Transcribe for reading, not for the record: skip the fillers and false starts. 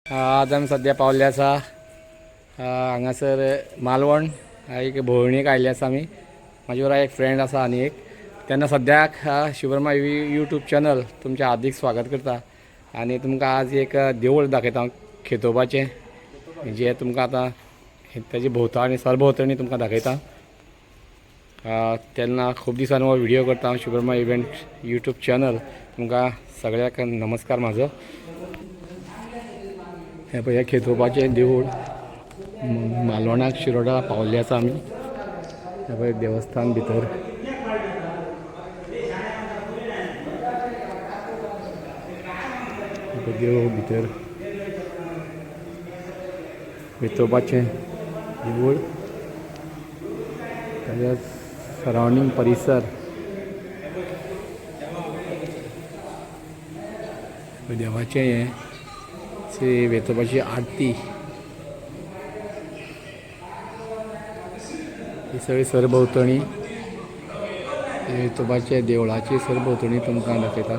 आज आमी सद्या पावल्ले आसा हांगासर मालवण। एक भोंवणीक आयिल्ले आसा आमी, म्हाजे बरोबर एक फ्रेंड आसा आनी एक। तेन्ना सद्याक शिवरमा यूट्यूब चॅनल तुमचें हार्दिक स्वागत करता। आनी तुमकां आज एक देवूळ दाखयता खेतोबाचें, जें तुमकां आतां तेजे भोंवतणी सरभोंवतणी तुमकां दाखयता। तेन्ना खूब दिसांनी हो व्हिडिओ करता हांव शिवरमा इव्हेंट यूट्यूब चॅनल। तुमकां सगळ्याक नमस्कार म्हाजो। हे पळय हे खेतोबाचें देवूळ मालवणाक शिरोडा पावल्ले आसा आमी। हे पळय देवस्थान भितर देवूळ भितर खेतोबाचें देवूळ, ताच्या सरावंडींग परिसर देवाचें हें श्री वेतोबाची आरती ही सगळी सरभोंवतणी वेतोबाच्या देवळाची सरभोंवतणी तुमकां दाखयता।